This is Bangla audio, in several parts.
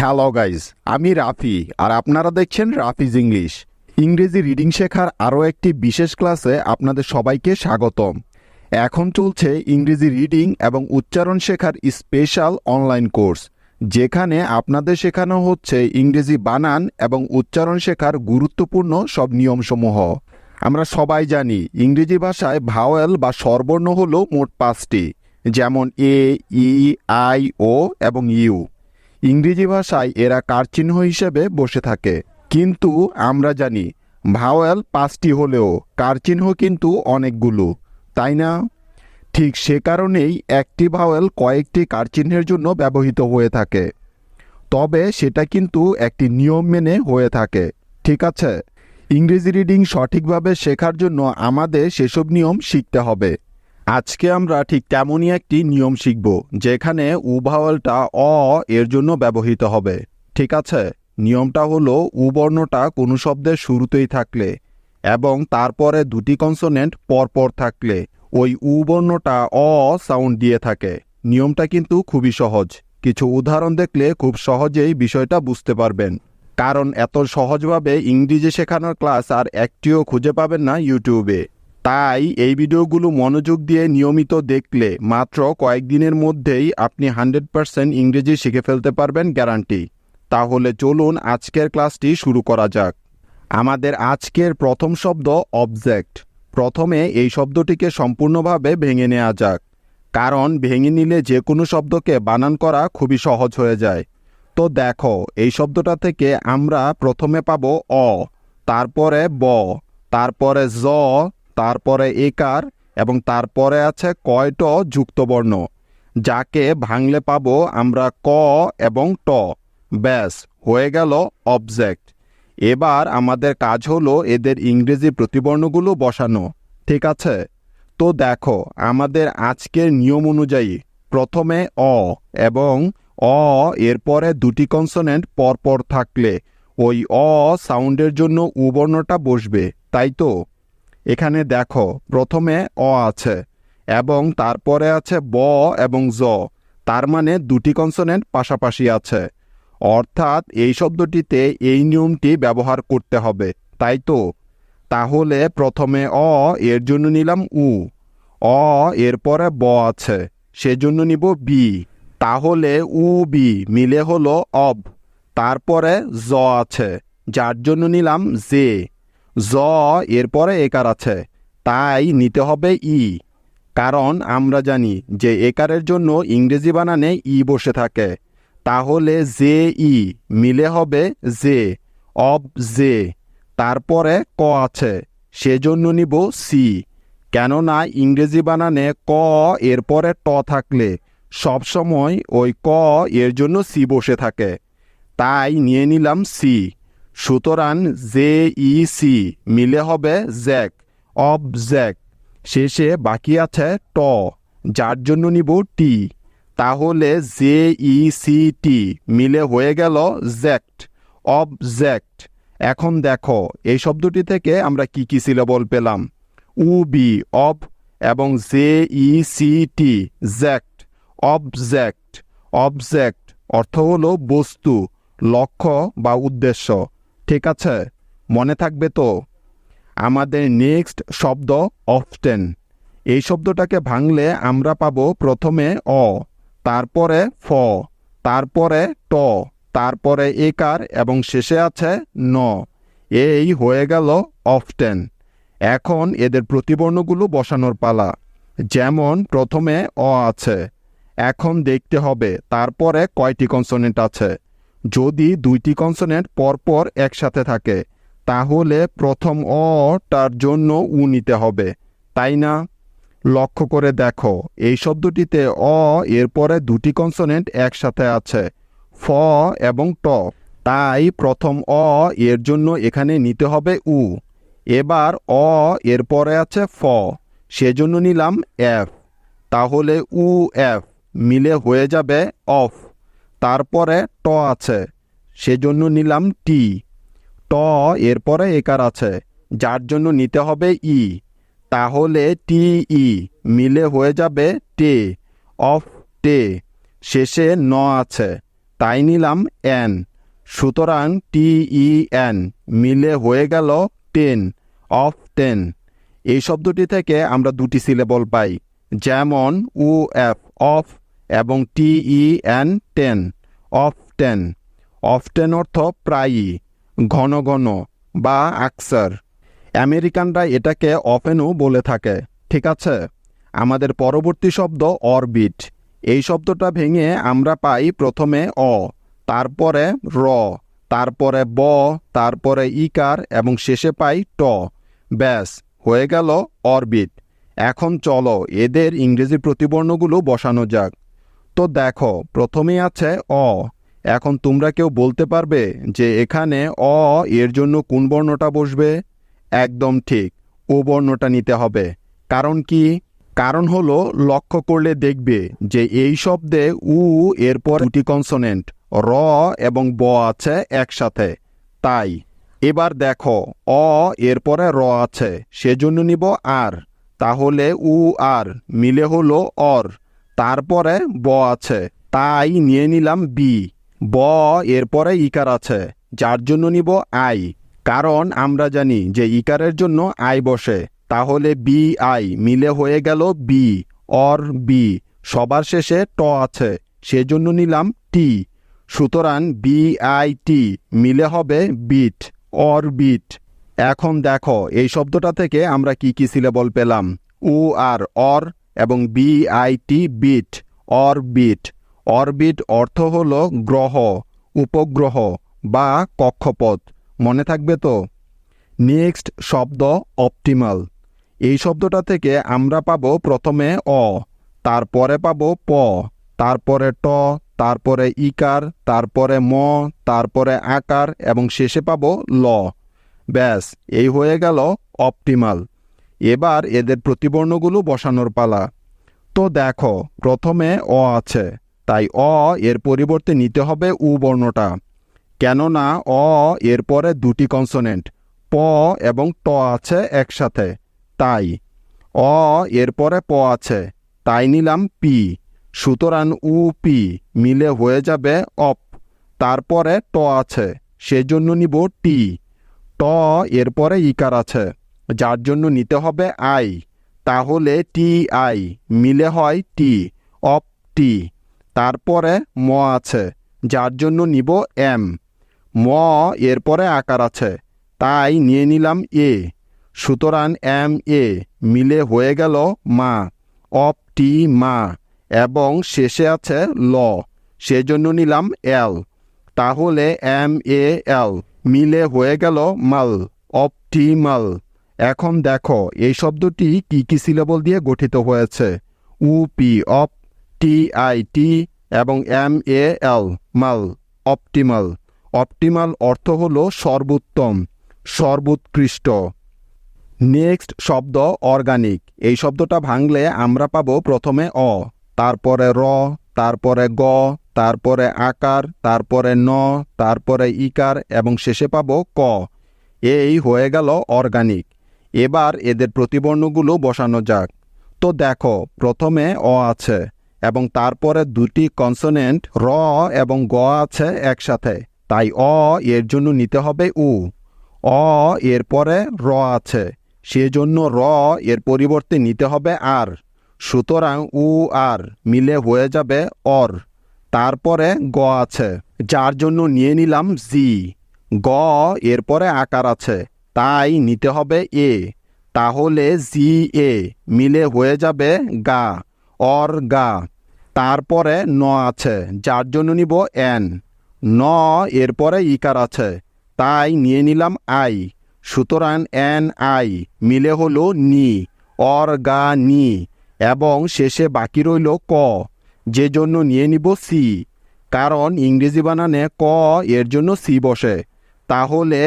হ্যালো গাইজ, আমি রাফি আর আপনারা দেখছেন রাফিজ ইংলিশ। ইংরেজি রিডিং শেখার আরও একটি বিশেষ ক্লাসে আপনাদের সবাইকে স্বাগতম। এখন চলছে ইংরেজি রিডিং এবং উচ্চারণ শেখার স্পেশাল অনলাইন কোর্স, যেখানে আপনাদের শেখানো হচ্ছে ইংরেজি বানান এবং উচ্চারণ শেখার গুরুত্বপূর্ণ সব নিয়মসমূহ। আমরা সবাই জানি ইংরেজি ভাষায় ভাওয়েল বা স্বরবর্ণ হলো মোট 5টি, যেমন এ, ই, আই, ও এবং ইউ। ইংরেজি ভাষায় এরা কারচিহ্ন হিসেবে বসে থাকে, কিন্তু আমরা জানি ভাওয়েল 5টি হলেও কারচিহ্ন কিন্তু অনেকগুলো, তাই না? ঠিক সে কারণেই একটি ভাওয়েল কয়েকটি কারচিহ্নের জন্য ব্যবহৃত হয়ে থাকে, তবে সেটা কিন্তু একটি নিয়ম মেনে হয়ে থাকে। ঠিক আছে, ইংরেজি রিডিং সঠিকভাবে শেখার জন্য আমাদের সেসব নিয়ম শিখতে হবে। আজকে আমরা ঠিক তেমনই একটি নিয়ম শিখব, যেখানে উ ভাওয়েলটা অ এর জন্য ব্যবহৃত হবে। ঠিক আছে, নিয়মটা হলো উ বর্ণটা কোনো শব্দের শুরুতেই থাকলে এবং তারপরে দুটি কনসোনেন্ট পরপর থাকলে ওই উ বর্ণটা অ সাউন্ড দিয়ে থাকে। নিয়মটা কিন্তু খুবই সহজ, কিছু উদাহরণ দেখলে খুব সহজেই বিষয়টা বুঝতে পারবেন। কারণ এত সহজভাবে ইংরেজি শেখানোর ক্লাস আর একটিও খুঁজে পাবেন না ইউটিউবে। তাই এই ভিডিওগুলো মনোযোগ দিয়ে নিয়মিত দেখলে মাত্র কয়েকদিনের মধ্যেই আপনি 100% ইংরেজি শিখে ফেলতে পারবেন, গ্যারান্টি। তাহলে চলুন আজকের ক্লাসটি শুরু করা যাক। আমাদের আজকের প্রথম শব্দ অবজেক্ট। প্রথমে এই শব্দটিকে সম্পূর্ণভাবে ভেঙে নেওয়া যাক, কারণ ভেঙে নিলে যে কোনো শব্দকে বানান করা খুবই সহজ হয়ে যায়। তো দেখো, এই শব্দটা থেকে আমরা প্রথমে পাবো অ, তারপরে ব, তারপরে জ, তারপরে একার এবং তারপরে আছে কয়ট যুক্ত বর্ণ, যাকে ভাঙলে পাবো আমরা ক এবং ট। ব্যাস হয়ে গেল অবজেক্ট। এবার আমাদের কাজ হলো এদের ইংরেজি প্রতিবর্ণগুলো বসানো। ঠিক আছে, তো দেখো আমাদের আজকের নিয়ম অনুযায়ী প্রথমে অ এবং অ এরপরে দুটি কনসোনেন্ট পরপর থাকলে ওই অ সাউন্ডের জন্য উ বর্ণটা বসবে, তাই তো? এখানে দেখো প্রথমে অ আছে এবং তারপরে আছে ব এবং জ, তার মানে দুটি কনসোনেন্ট পাশাপাশি আছে, অর্থাৎ এই শব্দটিতে এই নিয়মটি ব্যবহার করতে হবে, তাই তো? তাহলে প্রথমে অ এর জন্য নিলাম উ, অ এরপরে ব আছে সেজন্য নিব বি, তাহলে উ বি মিলে হলো অব। তারপরে জ আছে যার জন্য নিলাম জে, জ এরপরে একার আছে তাই নিতে হবে ই, কারণ আমরা জানি যে একারের জন্য ইংরেজি বানানে ই বসে থাকে। তাহলে জে ই মিলে হবে জে, অব জে। তারপরে ক আছে সেজন্য নিব সি, কেননা ইংরেজি বানানে ক এরপরে ট থাকলে সবসময় ওই ক এর জন্য সি বসে থাকে, তাই নিয়ে নিলাম সি। সুতরাং জে ই সি মিলে হবে জ্যাক, অবজ্যাক্ট। শেষে বাকি আছে ট, যার জন্য নিব টি, তাহলে জে ই সি টি মিলে হয়ে গেল জ্যাক্ট, অবজ্যাক্ট। এখন দেখো এই শব্দটি থেকে আমরা কি কি সিলেবল পেলাম। উ বি অব এবং J E C T ject, object. Object অর্থ হলো বস্তু, লক্ষ্য বা উদ্দেশ্য। ঠিক আছে, মনে থাকবে তো? আমাদের নেক্সট শব্দ অফটেন। এই শব্দটাকে ভাঙলে আমরা পাবো প্রথমে অ, তারপরে ফ, তারপরে ট, তারপরে একার এবং শেষে আছে ন। এই হয়ে গেল অফটেন। এখন এদের প্রতিবর্ণগুলো বসানোর পালা। যেমন প্রথমে অ আছে, এখন দেখতে হবে তারপরে কয়টি কনসোনেন্ট আছে। যদি দুইটি কনসোনেন্ট পরপর একসাথে থাকে তাহলে প্রথম অ টার জন্য উ নিতে হবে, তাই না? লক্ষ্য করে দেখো এই শব্দটিতে অ এরপরে দুটি কনসোনেন্ট একসাথে আছে, ফ এবং ট, তাই প্রথম অ এর জন্য এখানে নিতে হবে উ। এবার অ এরপরে আছে ফ, সেজন্য নিলাম এফ, তাহলে উ এফ মিলে হয়ে যাবে অফ। তারপরে ট আছে সেজন্য নিলাম টি, ট এরপরে একার আছে যার জন্য নিতে হবে ই, তাহলে টি ই মিলে হয়ে যাবে টে, অফ টে। শেষে ন আছে তাই নিলাম এন। সুতরাং TEN মিলে হয়ে গেল 10 অফ 10। এই শব্দটি থেকে আমরা দুটি সিলেবল পাই, যেমন UF অফ এবং TEN 10 অফ 10। অফ 10 অর্থ প্রায়ই, ঘন ঘন বা আকসার। আমেরিকানরা এটাকে অফেনও বলে থাকে। ঠিক আছে, আমাদের পরবর্তী শব্দ অরবিট। এই শব্দটা ভেঙে আমরা পাই প্রথমে অ, তারপরে র, তারপরে ব, তারপরে ইকার এবং শেষে পাই ট। ব্যাস হয়ে গেল অরবিট। এখন চলো এদের ইংরেজি প্রতিবর্ণগুলো বসানো যাক। তো দেখো, প্রথমেই আছে অ। এখন তোমরা কেউ বলতে পারবে যে এখানে অ এর জন্য কোন বর্ণটা বসবে? একদম ঠিক, ও বর্ণটা নিতে হবে। কারণ কি? কারণ হলো, লক্ষ্য করলে দেখবে যে এই শব্দে উ এরপর দুটি কনসোনেন্ট র এবং ব আছে একসাথে, তাই। এবার দেখো, অ এরপরে র আছে, সেজন্য নিব আর। তাহলে উ আর মিলে হলো অর। তারপরে ব আছে, তাই নিয়ে নিলাম বি। ব এরপরে ইকার আছে, যার জন্য নিব আই। কারণ আমরা জানি যে ইকারের জন্য আই বসে। তাহলে বি আই মিলে হয়ে গেল বি, অর বি। সবার শেষে ট আছে, সেজন্য নিলাম টি। সুতরাং BIT মিলে হবে বিট, অর বিট। এখন দেখো এই শব্দটা থেকে আমরা কি কি সিলেবল পেলাম? উ আর অর এবং BIT bit, or bit. Orbit অর্থ হলো গ্রহ, উপগ্রহ বা কক্ষপথ। মনে থাকবে তো? নেক্সট শব্দ অপটিমাল। এই শব্দটা থেকে আমরা পাবো প্রথমে অ, তারপরে পাবো প, তারপরে ট, তারপরে ইকার, তারপরে ম, তারপরে আকার এবং শেষে পাবো ল। ব্যাস এই হয়ে গেল অপটিমাল। এবার এদের প্রতিবর্ণগুলো বসানোর পালা। তো দেখো, প্রথমে অ আছে, তাই অ এর পরিবর্তে নিতে হবে উ বর্ণটা। কেননা অ এরপরে দুটি কনসোনেন্ট প এবং ট আছে একসাথে, তাই। অ এরপরে প আছে, তাই নিলাম পি। সুতরাং UP মিলে হয়ে যাবে অপ। তারপরে ট আছে, সেজন্য নিব টি। ট এরপরে ইকার আছে, যার জন্য নিতে হবে আই। তাহলে TI মিলে হয় টি, অপ টি। তারপরে ম আছে, যার জন্য নিব এম। ম এরপরে আকার আছে, তাই নিয়ে নিলাম এ। সুতরাং MA মিলে হয়ে গেল মা, অপ টি মা। এবং শেষে আছে ল, সেজন্য নিলাম এল। তাহলে MAL মিলে হয়ে গেল মাল, অপটিমাল। এখন দেখো এই শব্দটি কি কি সিলেবল দিয়ে গঠিত হয়েছে? UP অপ, TIT এবং MAL মাল, অপটিমাল। অপটিমাল অর্থ হলো সর্বোত্তম, সর্বোৎকৃষ্ট। নেক্সট শব্দ অর্গানিক। এই শব্দটা ভাঙলে আমরা পাবো প্রথমে অ, তারপরে র, তারপরে গ, তারপরে আকার, তারপরে ন, তারপরে ইকার এবং শেষে পাবো ক। এই হয়ে গেল অর্গানিক। এবার এদের প্রতিবর্ণগুলো বসানো যাক। তো দেখো, প্রথমে অ আছে এবং তারপরে দুটি কনসোনেন্ট র এবং গ আছে একসাথে, তাই অ এর জন্য নিতে হবে উ। অ এরপরে র আছে, সেজন্য র এর পরিবর্তে নিতে হবে আর। সুতরাং উ আর মিলে হয়ে যাবে অর। তারপরে গ আছে, যার জন্য নিয়ে নিলাম জি। গ এরপরে আকার আছে, তাই নিতে হবে এ। তাহলে GA মিলে হয়ে যাবে গা, অর গা। তারপরে ন আছে, যার জন্য নিব এন। ন এরপরে ইকার আছে, তাই নিয়ে নিলাম আই। সুতরাং NI মিলে হলো নি, অর গা নি। এবং শেষে বাকি রইল ক, যে জন্য নিয়ে নিব সি। কারণ ইংরেজি বানানে ক এর জন্য সি বসে। তাহলে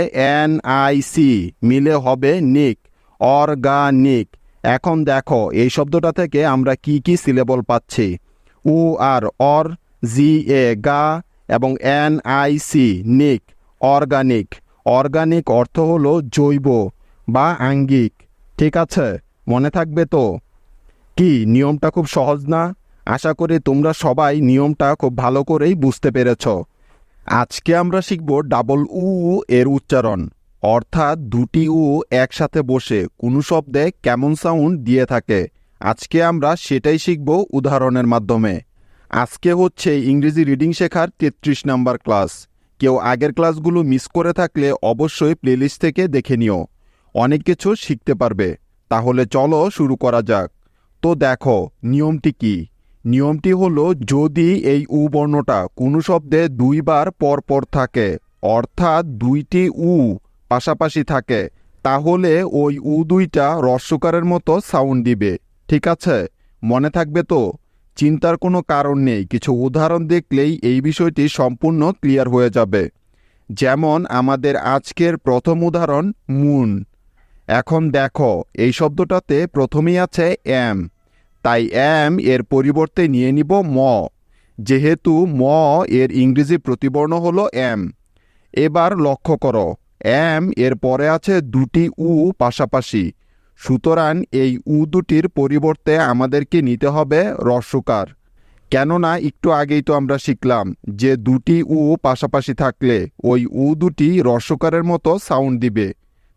NIC মিলে হবে নিক, অর্গানিক। এখন দেখো এই শব্দটা থেকে আমরা কি কি সিলেবল পাচ্ছি? উ আর অর, GA গা এবং NIC নিক, অর্গানিক। অর্গানিক অর্থ হলো জৈব বা আঙ্গিক। ঠিক আছে, মনে থাকবে তো? কি নিয়মটা খুব সহজ না? আশা করি তোমরা সবাই নিয়মটা খুব ভালো করেই বুঝতে পেরেছ। আজকে আমরা শিখব ডাবল উ এর উচ্চারণ, অর্থাৎ দুটি উ একসাথে বসে কোনো শব্দে কেমন সাউন্ড দিয়ে থাকে। আজকে আমরা সেটাই শিখব উদাহরণের মাধ্যমে। আজকে হচ্ছে ইংরেজি রিডিং শেখার 33 নাম্বার ক্লাস। কেউ আগের ক্লাসগুলো মিস করে থাকলে অবশ্যই প্লেলিস্ট থেকে দেখে নিও, অনেক কিছু শিখতে পারবে। তাহলে চলো শুরু করা যাক। তো দেখো নিয়মটি কি। নিয়মটি হলো, যদি এই উ বর্ণটা কোনো শব্দে দুইবার পর পর থাকে, অর্থাৎ দুইটি উ পাশাপাশি থাকে, তাহলে ওই উ দুইটা হ্রস্বকারের মতো সাউন্ড দিবে। ঠিক আছে, মনে থাকবে তো? চিন্তার কোনো কারণ নেই, কিছু উদাহরণ দেখলেই এই বিষয়টি সম্পূর্ণ ক্লিয়ার হয়ে যাবে। যেমন আমাদের আজকের প্রথম উদাহরণ মুন। এখন দেখো এই শব্দটাতে প্রথমেই আছে এম, তাই এম এর পরিবর্তে নিয়ে নিব ম, যেহেতু ম এর ইংরেজি প্রতিবর্ণ হলো এম। এবার লক্ষ্য করো, এম এর পরে আছে দুটি উ পাশাপাশি, সুতরাং এই উ দুটির পরিবর্তে আমাদেরকে নিতে হবে হ্রস্বকার। কেননা একটু আগেই তো আমরা শিখলাম যে দুটি উ পাশাপাশি থাকলে ওই উ দুটি হ্রস্বকারের মতো সাউন্ড দিবে,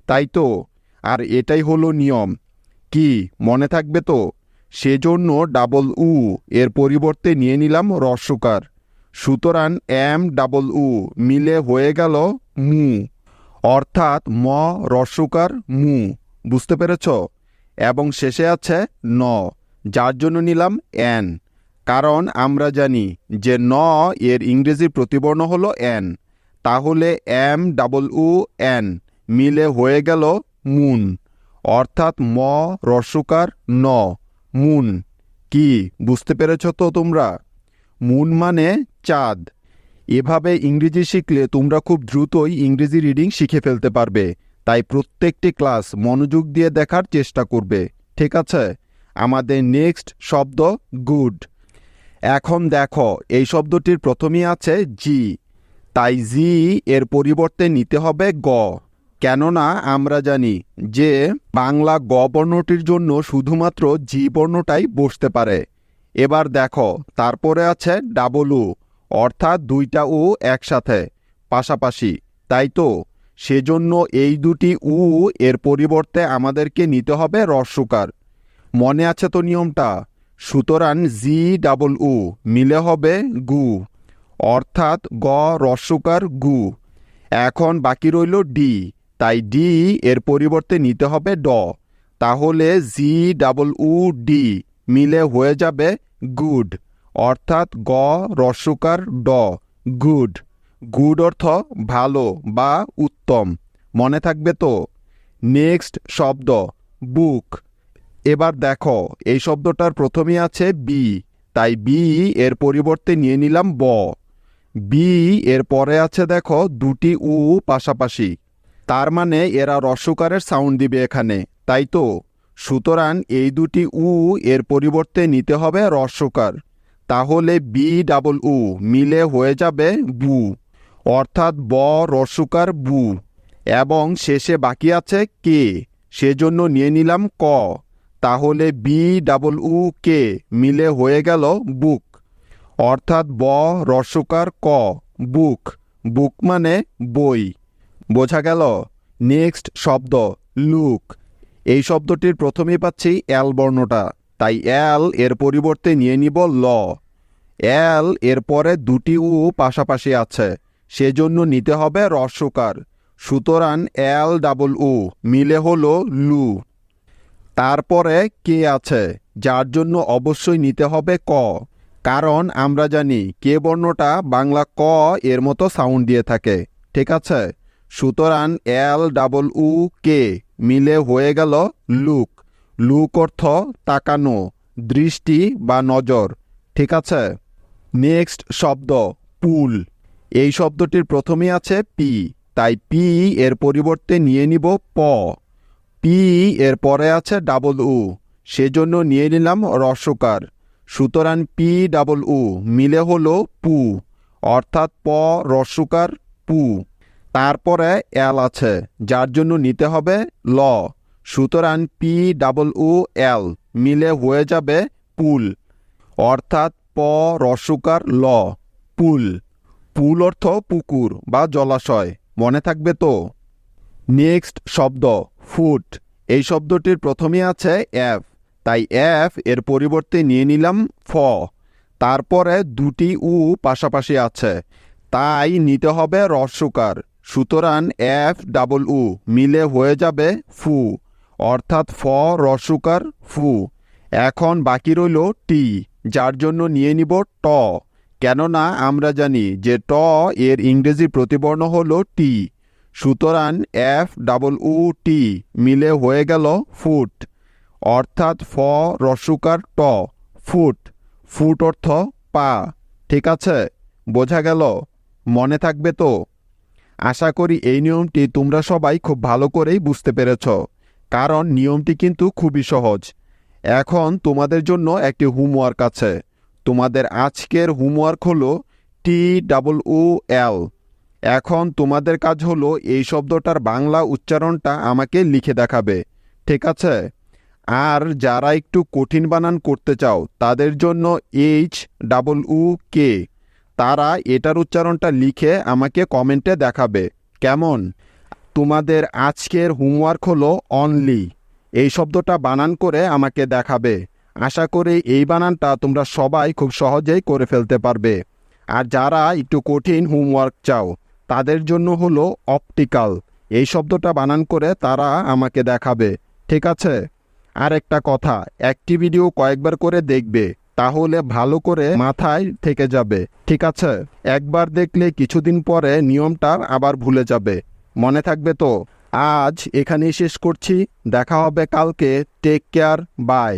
তাই তো? আর এটাই হলো নিয়ম। কি মনে থাকবে তো? সেজন্য ডাবল উ এর পরিবর্তে নিয়ে নিলাম হ্রস্বকার, সুতরাং এম ডাবল উ মিলে হয়ে গেল মু, অর্থাৎ ম হ্রস্বকার মু। বুঝতে পেরেছ? এবং শেষে আছে ন, যার জন্য নিলাম এন, কারণ আমরা জানি যে ন এর ইংরেজি প্রতিবর্ণ হলো এন। তাহলে এম ডাবল উ এন মিলে হয়ে গেল মুন, অর্থাৎ ম হ্রস্বকার ন, মুন। কি বুঝতে পেরেছ তো তোমরা? মুন মানে চাঁদ। এভাবে ইংরেজি শিখলে তোমরা খুব দ্রুতই ইংরেজি রিডিং শিখে ফেলতে পারবে। তাই প্রত্যেকটি ক্লাস মনোযোগ দিয়ে দেখার চেষ্টা করবে। ঠিক আছে, আমাদের নেক্সট শব্দ গুড। এখন দেখো এই শব্দটির প্রথমেই আছে জি, তাই জি এর পরিবর্তে নিতে হবে গ। কেননা আমরা জানি যে বাংলা গ বর্ণটির জন্য শুধুমাত্র জি বর্ণটাই বসতে পারে। এবার দেখো তারপরে আছে ডাবল উ, অর্থাৎ দুইটা উ একসাথে পাশাপাশি, তাই তো? সেজন্য এই দুটি উ এর পরিবর্তে আমাদেরকে নিতে হবে হ্রস্বকার। মনে আছে তো নিয়মটা? সুতরাং জি ডাবল উ মিলে হবে গু, অর্থাৎ গ হ্রস্বকার গু। এখন বাকি রইল ডি, তাই ডি এর পরিবর্তে নিতে হবে ড, তাহলে জি ডাবল উ ডি মিলে হয়ে যাবে গুড, অর্থাৎ গ হ্রস্বকার ড, গুড। গুড অর্থ ভালো বা উত্তম। মনে থাকবে তো? নেক্সট শব্দ বুক। এবার দেখো এই শব্দটার প্রথমেই আছে বি, তাই বি এর পরিবর্তে নিয়ে নিলাম ব। বি এর পরে আছে দেখো দুটি উ পাশাপাশি, তার মানে এরা হ্রস্বকারের সাউন্ড দিবে এখানে, তাই তো? সুতরাং এই দুটি উ এর পরিবর্তে নিতে হবে হ্রস্বকার, তাহলে বি ডাবল উ মিলে হয়ে যাবে বু, অর্থাৎ ব হ্রস্বকার বু। এবং শেষে বাকি আছে কে, সেজন্য নিয়ে নিলাম ক, তাহলে বি ডাবল উ কে মিলে হয়ে গেল বুক, অর্থাৎ ব হ্রস্বকার ক, বুক। বুক মানে বই। বোঝা গেল? নেক্সট শব্দ লুক। এই শব্দটির প্রথমেই পাচ্ছি এল বর্ণটা, তাই এল এর পরিবর্তে নিয়ে নিব ল। এল এর পরে দুটি উ পাশাপাশি আছে, সেজন্য নিতে হবে হ্রস্বকার, সুতরাং এল ডাবল উ মিলে হলো লু। তারপরে কে আছে, যার জন্য অবশ্যই নিতে হবে ক, কারণ আমরা জানি কে বর্ণটা বাংলা ক এর মতো সাউন্ড দিয়ে থাকে। ঠিক আছে, সুতরাং এল ডাবল উ কে মিলে হয়ে গেল লুক। লুক অর্থ তাকানো, দৃষ্টি বা নজর। ঠিক আছে, নেক্সট শব্দ পুল। এই শব্দটির প্রথমেই আছে পি, তাই পি এর পরিবর্তে নিয়ে নিব প। পি এর পরে আছে ডাবল উ, সেজন্য নিয়ে নিলাম হ্রস্বকার, সুতরাং পি ডাবল উ মিলে হলো পু, অর্থাৎ প হ্রস্বকার পু। তারপরে এল আছে, যার জন্য নিতে হবে ল, সুতরাং পি ডাবল উ এল মিলে হয়ে যাবে পুল, অর্থাৎ প রস্যকার ল, পুল। পুল অর্থ পুকুর বা জলাশয়, মনে থাকবে তো? নেক্সট শব্দ ফুট। এই শব্দটির প্রথমে আছে এফ, তাই এফ এর পরিবর্তে নিয়ে নিলাম ফ। তারপরে দুটি উ পাশাপাশি আছে, তাই নিতে হবে রস্যকার। সুতরাং এফ ডাবল উ মিলে হয়ে যাবে ফু, অর্থাৎ ফ রস্যকার ফু। এখন বাকি রইল টি, যার জন্য নিয়ে নিব ট। কেননা আমরা জানি যে ট এর ইংরেজি প্রতিবর্ণ হলো টি। সুতরাং এফ ডাবল উ টি মিলে হয়ে গেল ফুট, অর্থাৎ ফ রস্যকার ট, ফুট। ফুট অর্থ পা। ঠিক আছে, বোঝা গেল? মনে থাকবে তো? আশা করি এই নিয়মটি তোমরা সবাই খুব ভালো করেই বুঝতে পেরেছ, কারণ নিয়মটি কিন্তু খুবই সহজ। এখন তোমাদের জন্য একটি হোমওয়ার্ক আছে। তোমাদের আজকের হোমওয়ার্ক হলো টি ডাবল উ এল। এখন তোমাদের কাজ হলো এই শব্দটার বাংলা উচ্চারণটা আমাকে লিখে দেখাবে। ঠিক আছে? আর যারা একটু কঠিন বানান করতে চাও তাদের জন্য এইচ ডাবল উ কে, তারা এটার উচ্চারণটা লিখে আমাকে কমেন্টে দেখাবে। কেমন? তোমাদের আজকের হোমওয়ার্ক হলো অনলি। এই শব্দটা বানান করে আমাকে দেখাবে। আশা করি এই বানানটা তোমরা সবাই খুব সহজেই করে ফেলতে পারবে। আর যারা একটু কঠিন হোমওয়ার্ক চাও তাদের জন্য হলো অপটিক্যাল। এই শব্দটা বানান করে তারা আমাকে দেখাবে। ঠিক আছে? আর একটা কথা, একটি ভিডিও কয়েকবার করে দেখবে, তাহলে ভালো করে মাথায় থেকে যাবে। ঠিক আছে? একবার দেখলে কিছুদিন পরে নিয়মটা আবার ভুলে যাবে। মনে থাকবে তো? আজ এখানেই শেষ করছি। দেখা হবে কালকে। Take care, by.